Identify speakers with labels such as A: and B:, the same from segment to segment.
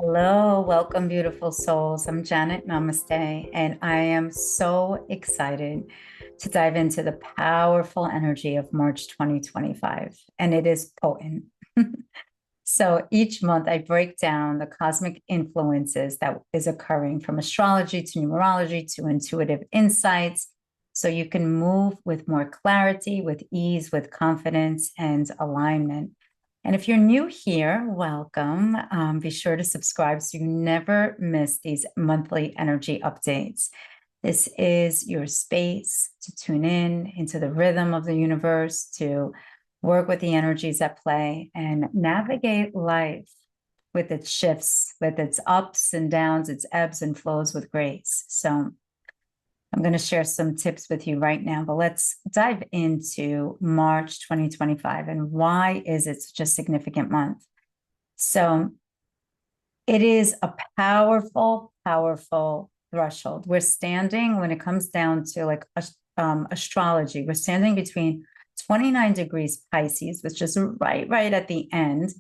A: Hello, welcome, beautiful souls. I'm Janet Namaste, and I am so excited to dive into the powerful energy of March 2025, and it is potent. So each month I break down the cosmic influences that is occurring from astrology to numerology to intuitive insights, so you can move with more clarity, with ease, with confidence, and alignment. And if you're new here, welcome. Be sure to subscribe so you never miss these monthly energy updates. This is your space to tune in into the rhythm of the universe, to work with the energies at play, and navigate life with its shifts, with its ups and downs, its ebbs and flows with grace. So I'm going to share some tips with you right now, but let's dive into March 2025 and why is it such a significant month? So it is a powerful, powerful threshold. We're standing, when it comes down to like astrology, we're standing between 29 degrees Pisces, which is right at the end.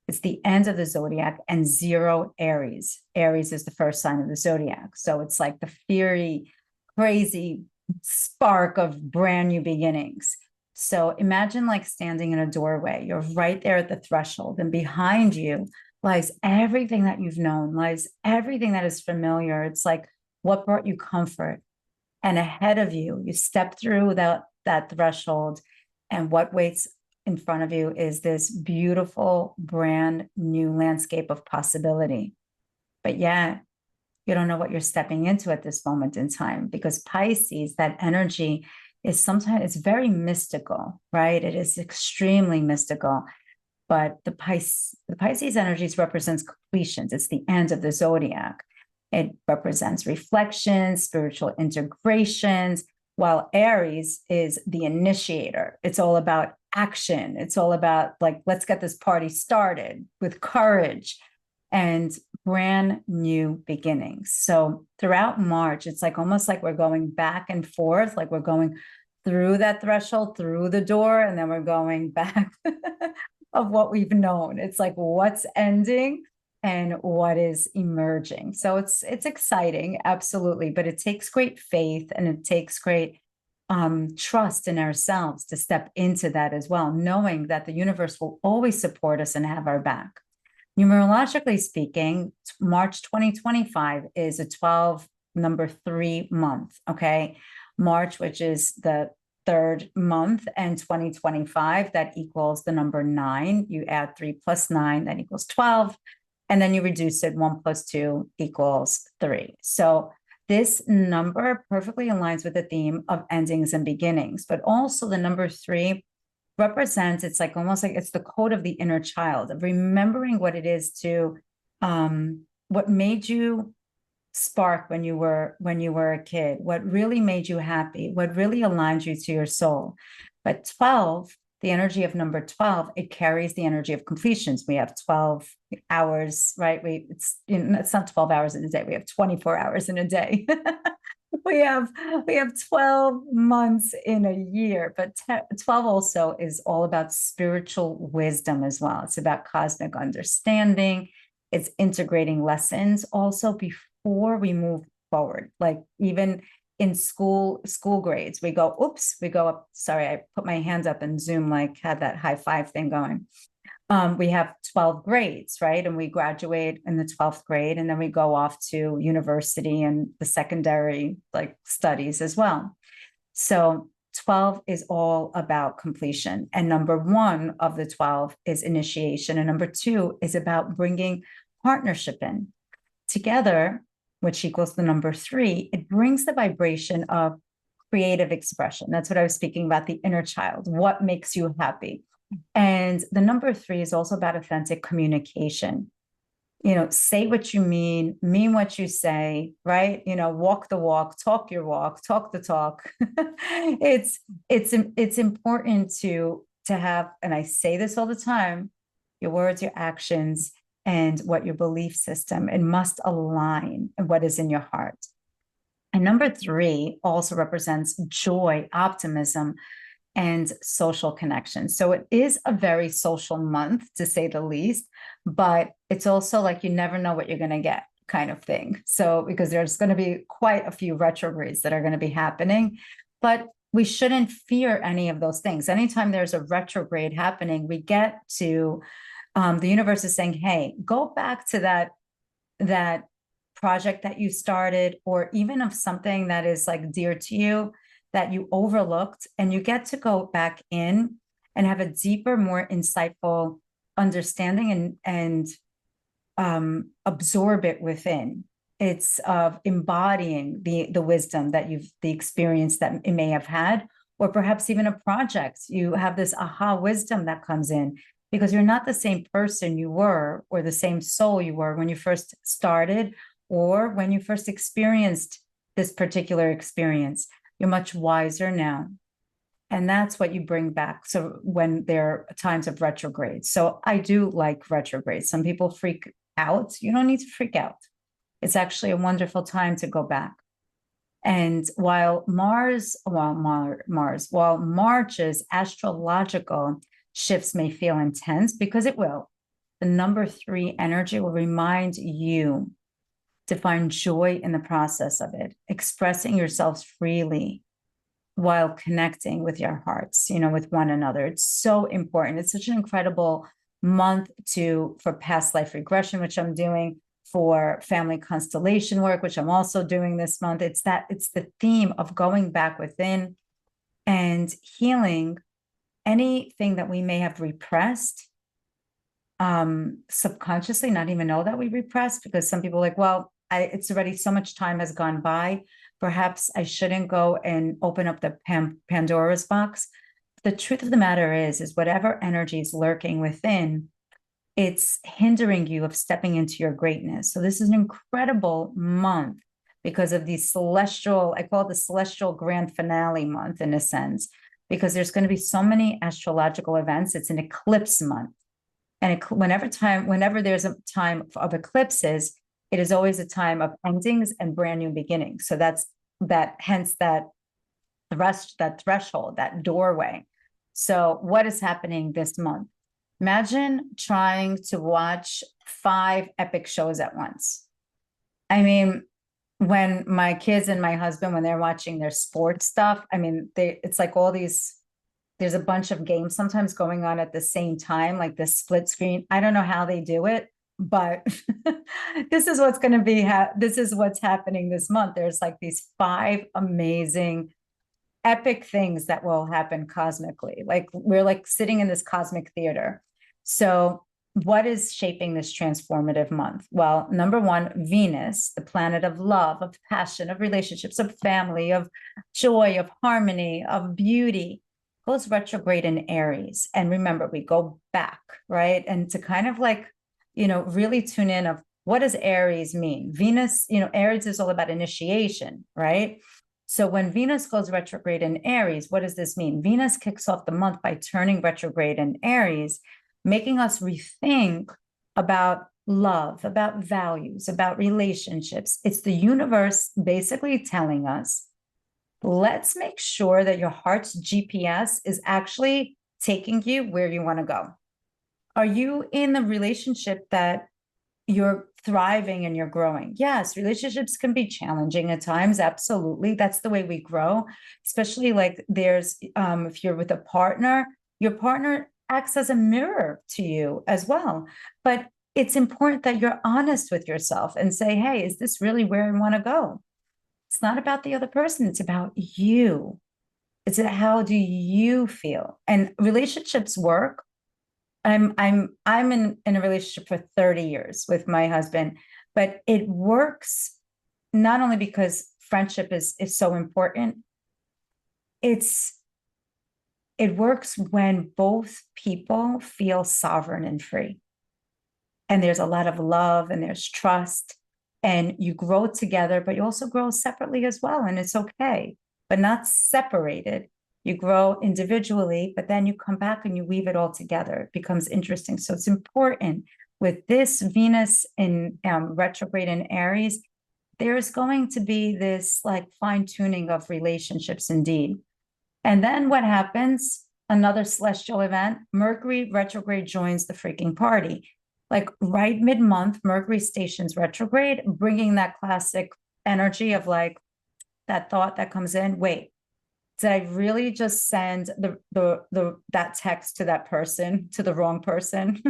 A: It's the end of the zodiac, and 0 Aries. Aries is the first sign of the zodiac. So it's like the fiery, crazy spark of brand new beginnings. So imagine like standing in a doorway. You're right there at the threshold, and behind you lies everything that you've known, lies everything that is familiar. It's like what brought you comfort. And ahead of you, you step through that threshold, and what waits in front of you is this beautiful, brand new landscape of possibility. But yet, you don't know what you're stepping into at this moment in time, because Pisces, that energy is sometimes, it's very mystical, right? It is extremely mystical. But the Pisces energies represents completions. It's the end of the zodiac. It represents reflections, spiritual integrations, while Aries is the initiator. It's all about action. It's all about like, let's get this party started with courage and brand new beginnings. So throughout March, it's like almost like we're going back and forth, like we're going through that threshold, through the door, and then we're going back of what we've known. It's like what's ending and what is emerging. So it's exciting, absolutely, but it takes great faith and it takes great trust in ourselves to step into that as well, knowing that the universe will always support us and have our back. Numerologically speaking, March 2025 is a 12 number 3 month, okay? March, which is the third month, and 2025, that equals the number 9. You add 3 plus 9, that equals 12. And then you reduce it, 1 plus 2 equals 3. So this number perfectly aligns with the theme of endings and beginnings, but also the number 3 represents, it's like almost like it's the code of the inner child, of remembering what it is to what made you spark when you were a kid, what really made you happy, what really aligned you to your soul. But 12, the energy of number 12, it carries the energy of completions. We have 12 hours, right? It's not 12 hours in a day. We have 24 hours in a day. we have 12 months in a year, but 12 also is all about spiritual wisdom as well. It's about cosmic understanding. It's integrating lessons also before we move forward. Like even in school grades, we go up. Sorry, I put my hands up and Zoom like had that high five thing going. We have 12 grades, right? And we graduate in the 12th grade, and then we go off to university and the secondary like studies as well. So 12 is all about completion. And number 1 of the 12 is initiation. And number 2 is about bringing partnership in together, which equals the number 3. It brings the vibration of creative expression. That's what I was speaking about, the inner child. What makes you happy? And the number 3 is also about authentic communication. Say what you mean what you say, right? Walk the walk, talk your walk, talk the talk. it's important to have, and I say this all the time, your words, your actions, and what your belief system, it must align in what is in your heart. And number 3 also represents joy, optimism, and social connection. So it is a very social month, to say the least, but it's also like you never know what you're going to get kind of thing. So, because there's going to be quite a few retrogrades that are going to be happening, but we shouldn't fear any of those things. Anytime there's a retrograde happening, we get to the universe is saying, hey, go back to that project that you started, or even of something that is like dear to you that you overlooked, and you get to go back in and have a deeper, more insightful understanding and absorb it within. It's of embodying the wisdom that the experience that it may have had, or perhaps even a project. You have this aha wisdom that comes in because you're not the same person you were, or the same soul you were when you first started, or when you first experienced this particular experience. You're much wiser now. And that's what you bring back. So when there are times of retrograde. So I do like retrograde. Some people freak out. You don't need to freak out. It's actually a wonderful time to go back. And while March's astrological shifts may feel intense, because it will, the number 3 energy will remind you to find joy in the process of it, expressing yourselves freely while connecting with your hearts, with one another. It's so important. It's such an incredible month for past life regression, which I'm doing, for family constellation work, which I'm also doing this month. It's the theme of going back within and healing anything that we may have repressed subconsciously, not even know that we repressed, because some people are like, well, it's already so much time has gone by. Perhaps I shouldn't go and open up the Pandora's box. The truth of the matter is whatever energy is lurking within, it's hindering you of stepping into your greatness. So this is an incredible month because of the celestial, I call it the celestial grand finale month in a sense, because there's going to be so many astrological events. It's an eclipse month. And whenever there's a time of eclipses, it is always a time of endings and brand new beginnings. So hence that threshold, that doorway. So what is happening this month? Imagine trying to watch 5 epic shows at once. I mean, when my kids and my husband, when they're watching their sports stuff, I mean, it's like all these, there's a bunch of games sometimes going on at the same time, like the split screen. I don't know how they do it, but this is what's going to be, this is what's happening this month. There's like these 5 amazing epic things that will happen cosmically. Like we're like sitting in this cosmic theater. So what is shaping this transformative month? Well, number 1, Venus, the planet of love, of passion, of relationships, of family, of joy, of harmony, of beauty, goes retrograde in Aries. And remember, we go back, right? And to kind of like, really tune in of what does Aries mean? Venus, Aries is all about initiation, right? So when Venus goes retrograde in Aries, what does this mean? Venus kicks off the month by turning retrograde in Aries, making us rethink about love, about values, about relationships. It's the universe basically telling us, let's make sure that your heart's GPS is actually taking you where you want to go. Are you in the relationship that you're thriving and you're growing? Yes, relationships can be challenging at times. Absolutely. That's the way we grow, especially like there's, if you're with a partner, your partner acts as a mirror to you as well. But it's important that you're honest with yourself and say, hey, is this really where I want to go? It's not about the other person. It's about you. It's how do you feel? And relationships work. I'm in a relationship for 30 years with my husband, but it works not only because friendship is so important. It works when both people feel sovereign and free. And there's a lot of love and there's trust, and you grow together, but you also grow separately as well. And it's okay, but not separated. You grow individually, but then you come back and you weave it all together. It becomes interesting. So it's important with this Venus in retrograde in Aries, there's going to be this like fine tuning of relationships indeed. And then what happens? Another celestial event, Mercury retrograde joins the freaking party. Like right mid-month, Mercury stations retrograde, bringing that classic energy of like that thought that comes in. Wait, did I really just send the that text to that person, to the wrong person?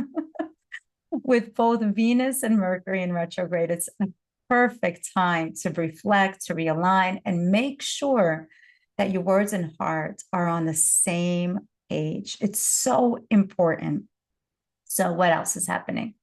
A: With both Venus and Mercury in retrograde, it's a perfect time to reflect, to realign, and make sure that your words and heart are on the same page. It's so important. So, what else is happening?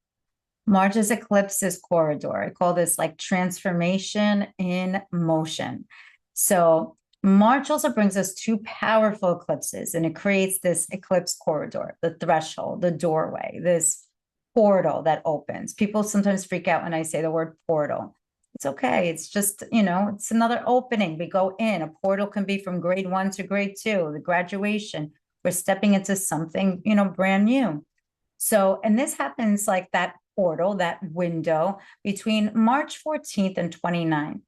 A: Mars' eclipses corridor. I call this like transformation in motion. So March also brings us two powerful eclipses, and it creates this eclipse corridor, the threshold, the doorway, this portal that opens. People sometimes freak out when I say the word portal. It's okay. It's just, it's another opening. We go in. A portal can be from grade 1 to grade 2, the graduation. We're stepping into something, brand new. So, and this happens like that portal, that window between March 14th and 29th.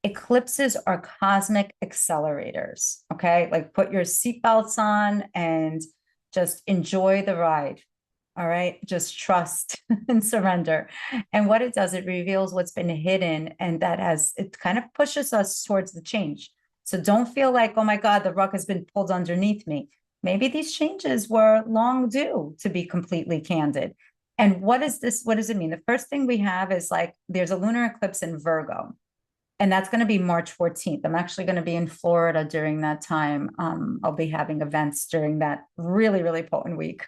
A: Eclipses are cosmic accelerators. Okay. Like put your seatbelts on and just enjoy the ride. All right. Just trust and surrender. And what it does, it reveals what's been hidden. And it kind of pushes us towards the change. So don't feel like, oh my God, the rug has been pulled underneath me. Maybe these changes were long due, to be completely candid. And what is this? What does it mean? The first thing we have is like there's a lunar eclipse in Virgo, and that's going to be March 14th. I'm actually going to be in Florida during that time. I'll be having events during that really, really potent week.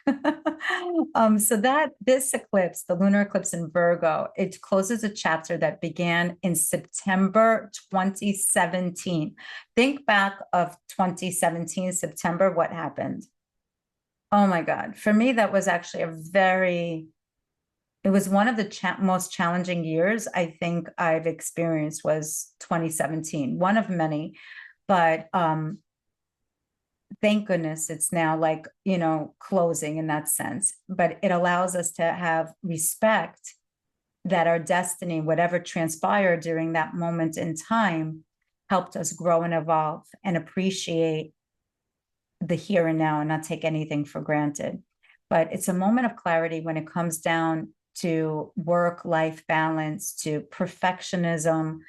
A: So that this eclipse, the lunar eclipse in Virgo, it closes a chapter that began in September 2017. Think back of 2017, September, what happened? Oh my God. For me, that was actually it was one of the most challenging years I think I've experienced was 2017, one of many, but thank goodness it's now like, closing in that sense, but it allows us to have respect that our destiny, whatever transpired during that moment in time, helped us grow and evolve and appreciate the here and now and not take anything for granted. But it's a moment of clarity when it comes down to work-life balance, to perfectionism,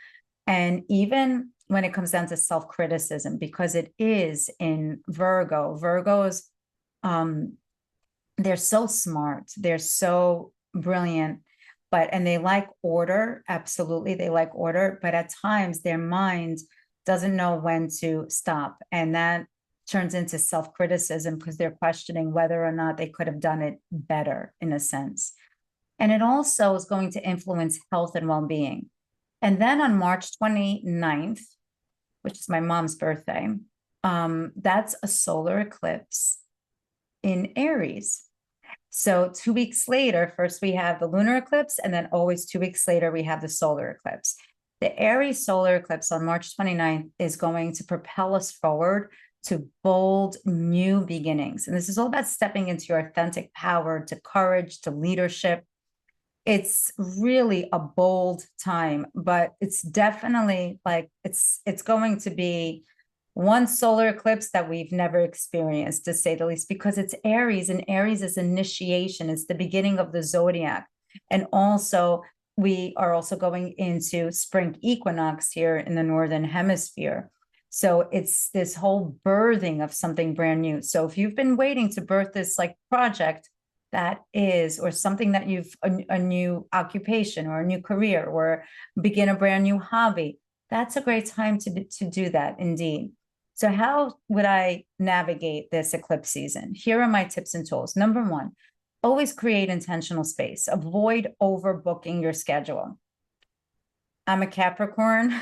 A: and even when it comes down to self-criticism, because it is in Virgo. Virgos, they're so smart, they're so brilliant, and they like order. Absolutely, they like order, but at times their mind doesn't know when to stop, and that turns into self-criticism because they're questioning whether or not they could have done it better in a sense. And it also is going to influence health and well-being. And then on March 29th, which is my mom's birthday, that's a solar eclipse in Aries. So 2 weeks later, first we have the lunar eclipse, and then always 2 weeks later, we have the solar eclipse. The Aries solar eclipse on March 29th is going to propel us forward to bold new beginnings. And this is all about stepping into your authentic power, to courage, to leadership. It's really a bold time, but it's definitely like it's going to be one solar eclipse that we've never experienced, to say the least, because it's Aries, and Aries is initiation. It's the beginning of the zodiac. And also, we are also going into spring equinox here in the Northern Hemisphere. So it's this whole birthing of something brand new. So if you've been waiting to birth this like project that is, or something that a new occupation or a new career or begin a brand new hobby, that's a great time to do that indeed. So how would I navigate this eclipse season? Here are my tips and tools. Number one, always create intentional space. Avoid overbooking your schedule. I'm a Capricorn.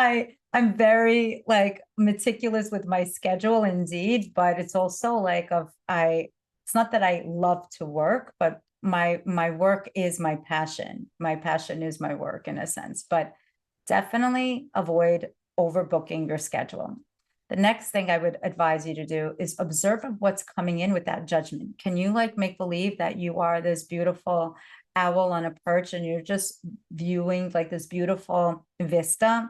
A: I'm very like meticulous with my schedule indeed, but it's also like it's not that I love to work, but my work is my passion. My passion is my work in a sense, but definitely avoid overbooking your schedule. The next thing I would advise you to do is observe what's coming in without judgment. Can you like make believe that you are this beautiful owl on a perch and you're just viewing like this beautiful vista?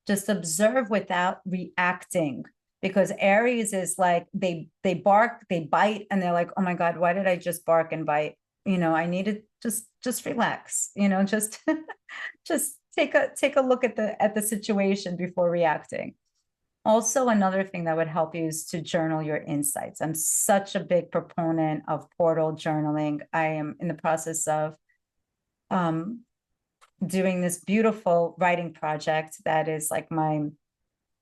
A: Just observe without reacting, because Aries is like they bark, they bite, and they're like, oh my God, why did I just bark and bite? I need to just relax, just just take a look at the situation before reacting. Also, another thing that would help you is to journal your insights. I'm such a big proponent of portal journaling. I am in the process of um, doing this beautiful writing project that is like my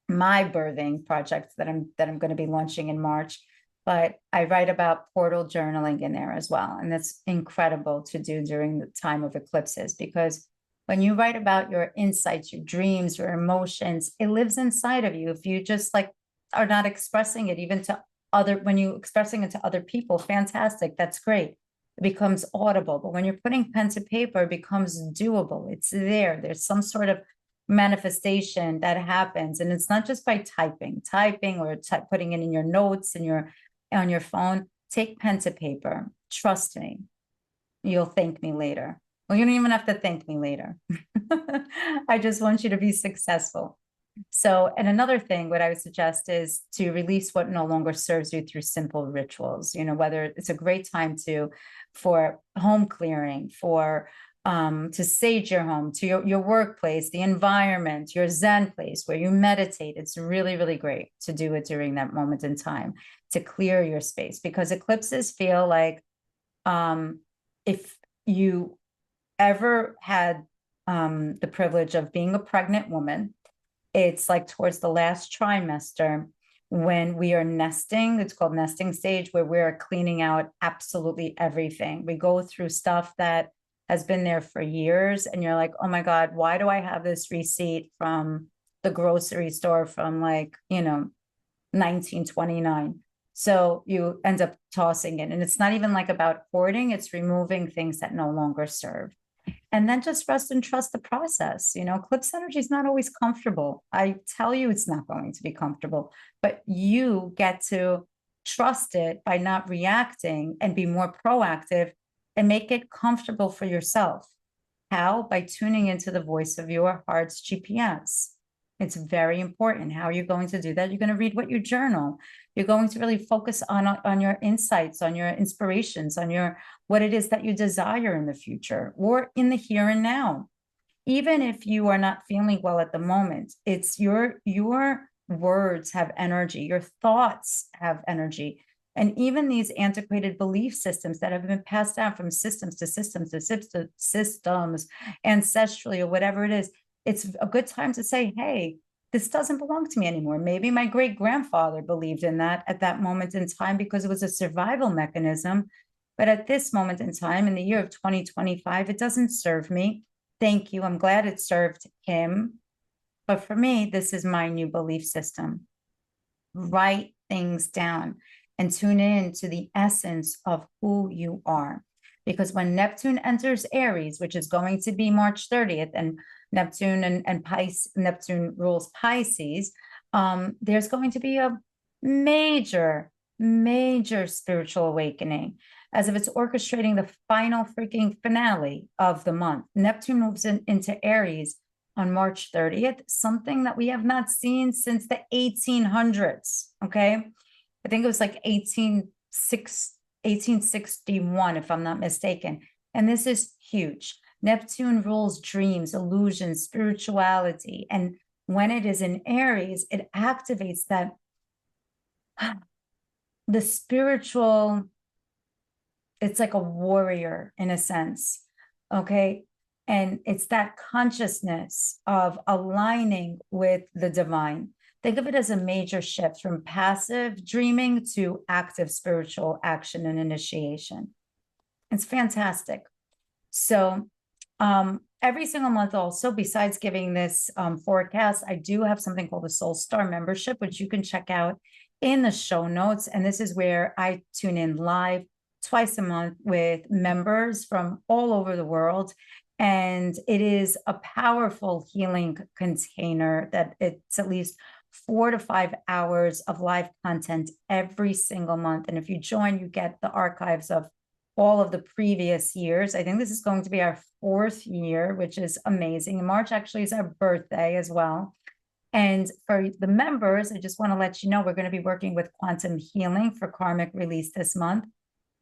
A: birthing project that I'm going to be launching in March. But I write about portal journaling in there as well. And that's incredible to do during the time of eclipses, because when you write about your insights, your dreams, your emotions, it lives inside of you. If you just like are not expressing it even to when you expressing it to other people, fantastic. That's great. It becomes audible. But when you're putting pen to paper, it becomes doable. It's there. There's some sort of manifestation that happens, and it's not just by typing or putting it in your notes and on your phone. Take pen to paper. Trust me, you'll thank me later. Well, you don't even have to thank me later. I just want you to be successful. So, and another thing, what I would suggest is to release what no longer serves you through simple rituals. Whether it's a great time for home clearing, for to sage your home, to your workplace, the environment, your Zen place where you meditate. It's really, really great to do it during that moment in time to clear your space, because eclipses feel like if you ever had the privilege of being a pregnant woman, it's like towards the last trimester when we are nesting. It's called nesting stage, where we're cleaning out absolutely everything. We go through stuff that has been there for years, and you're like, oh my God, why do I have this receipt from the grocery store from 1929? So you end up tossing it. And it's not even like about hoarding, it's removing things that no longer serve. And then just rest and trust the process. Eclipse energy is not always comfortable. I tell you, it's not going to be comfortable, but you get to trust it by not reacting and be more proactive and make it comfortable for yourself. How? By tuning into the voice of your heart's GPS. It's very important. How are you going to do that? You're going to read what you journal. You're going to really focus on your insights, on your inspirations, on what it is that you desire in the future or in the here and now. Even if you are not feeling well at the moment, it's your words have energy, your thoughts have energy. And even these antiquated belief systems that have been passed down from systems to systems to systems, ancestrally or whatever it is, it's a good time to say, hey, this doesn't belong to me anymore. Maybe my great grandfather believed in that at that moment in time because it was a survival mechanism. But at this moment in time, in the year of 2025, it doesn't serve me. Thank you. I'm glad it served him. But for me, this is my new belief system. Write things down and tune in to the essence of who you are. Because when Neptune enters Aries, which is going to be March 30th, and Neptune rules Pisces, there's going to be a major, major spiritual awakening, as if it's orchestrating the final freaking finale of the month. Neptune moves into Aries on March 30th, something that we have not seen since the 1800s, okay? I think it was like 1861, if I'm not mistaken. And this is huge. Neptune rules dreams, illusions, spirituality. And when it is in Aries, it activates the spiritual, it's like a warrior in a sense, okay? And it's that consciousness of aligning with the divine. Think of it as a major shift from passive dreaming to active spiritual action and initiation. It's fantastic. So every single month also, besides giving this forecast, I do have something called the Soul Star membership, which you can check out in the show notes. And this is where I tune in live twice a month with members from all over the world. And it is a powerful healing container that it's at least 4 to 5 hours of live content every single month. And if you join, you get the archives of all of the previous years. I think this is going to be our 4th year, which is amazing. And March actually is our birthday as well. And for the members, I just want to let you know, we're going to be working with quantum healing for karmic release this month.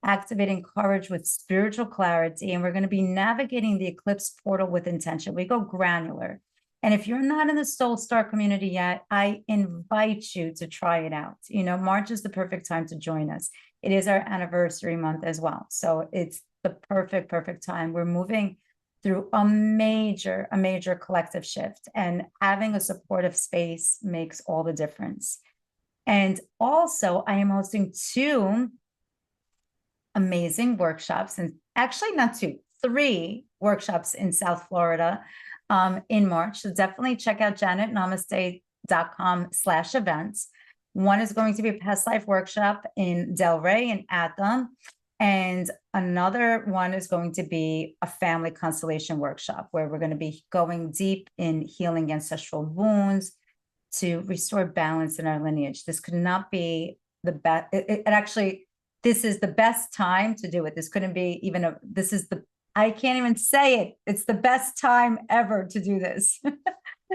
A: activating courage with spiritual clarity. And we're going to be navigating the eclipse portal with intention. We go granular. And if you're not in the Soul Star community yet, I invite you to try it out. You know, March is the perfect time to join us. It is our anniversary month as well. So it's the perfect time. We're moving through a major collective shift, and having a supportive space makes all the difference. And also, I am hosting 2 amazing workshops, and actually not 2, 3 workshops in South Florida in March. So definitely check out janetnamaste.com/events. One is going to be a past life workshop in Delray and Athens. And another one is going to be a family constellation workshop where we're going to be going deep in healing ancestral wounds to restore balance in our lineage. This could not be the best. Actually, this is the best time to do it. This couldn't be even I can't even say it. It's the best time ever to do this.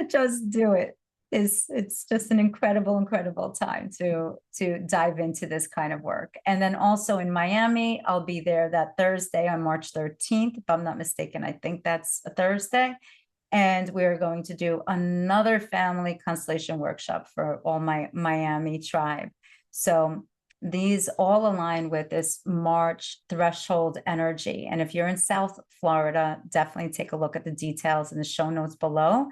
A: Just do it. It's just an incredible time to dive into this kind of work. And then also in Miami, I'll be there that Thursday on March 13th, if I'm not mistaken. I think that's a Thursday. And we're going to do another family constellation workshop for all my Miami tribe. So these all align with this March threshold energy. And if you're in South Florida, definitely take a look at the details in the show notes below.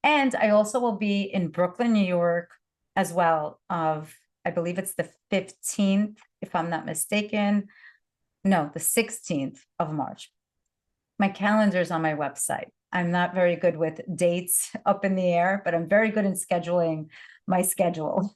A: And I also will be in Brooklyn, New York as well, I believe it's the 15th, if I'm not mistaken. No, the 16th of March. My calendar's on my website. I'm not very good with dates up in the air, but I'm very good in scheduling my schedule.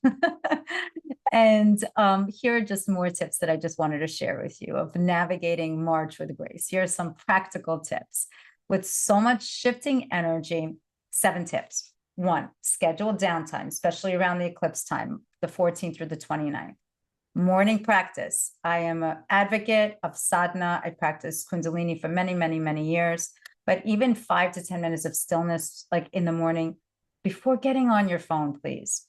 A: And here are just more tips that I just wanted to share with you of navigating March with grace. Here are some practical tips. With so much shifting energy, 7 tips. 1, schedule downtime, especially around the eclipse time, the 14th through the 29th. Morning practice. I am an advocate of sadhana. I practice Kundalini for many years, but even 5 to 10 minutes of stillness, like in the morning, before getting on your phone, please.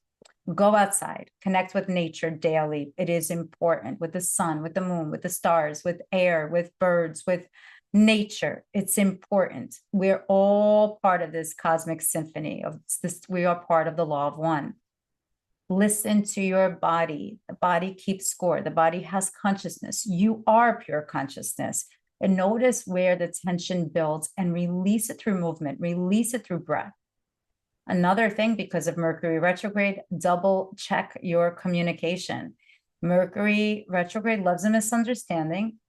A: Go outside, connect with nature daily. It is important, with the sun, with the moon, with the stars, with air, with birds, with nature. It's important. We're all part of this cosmic symphony of this. We are part of the law of one. Listen to your body. The body keeps score. The body has consciousness. You are pure consciousness. And notice where the tension builds and release it through movement, release it through breath. Another thing, because of Mercury retrograde, double check your communication. Mercury retrograde loves a misunderstanding.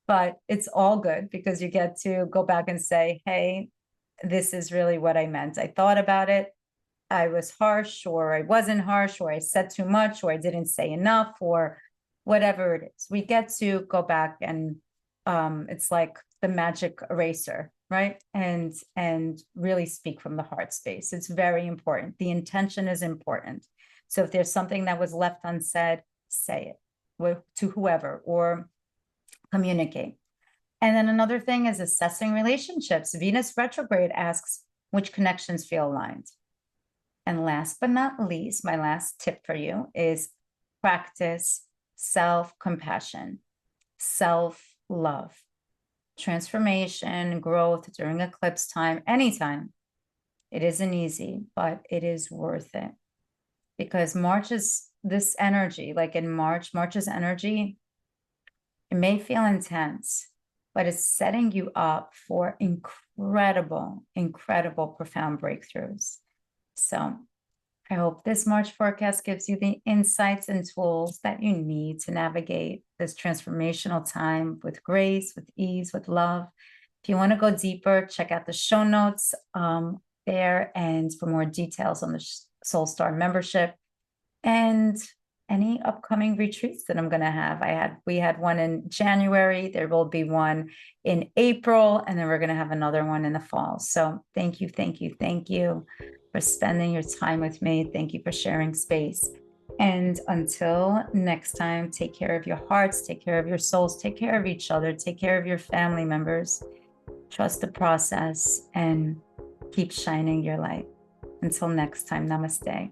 A: But it's all good because you get to go back and say, hey, this is really what I meant. I thought about it. I was harsh, or I wasn't harsh, or I said too much, or I didn't say enough, or whatever it is. We get to go back and it's like the magic eraser, right? And really speak from the heart space. It's very important. The intention is important. So if there's something that was left unsaid, say it to whoever or communicate. And then another thing is assessing relationships. Venus retrograde asks which connections feel aligned. And last but not least, my last tip for you is practice self-compassion, self-love, transformation, growth during eclipse time, anytime. It isn't easy, but it is worth it. Because March is this energy, like in March's energy, it may feel intense, but it's setting you up for incredible, profound breakthroughs. So I hope this March forecast gives you the insights and tools that you need to navigate this transformational time with grace, with ease, with love. If you want to go deeper, check out the show notes there, and for more details on the Soul Star membership and any upcoming retreats that I'm going to have. We had one in January. There will be one in April, and then we're going to have another one in the fall. So thank you for spending your time with me. Thank you for sharing space. And until next time, take care of your hearts, take care of your souls, take care of each other, take care of your family members. Trust the process and keep shining your light. Until next time, namaste.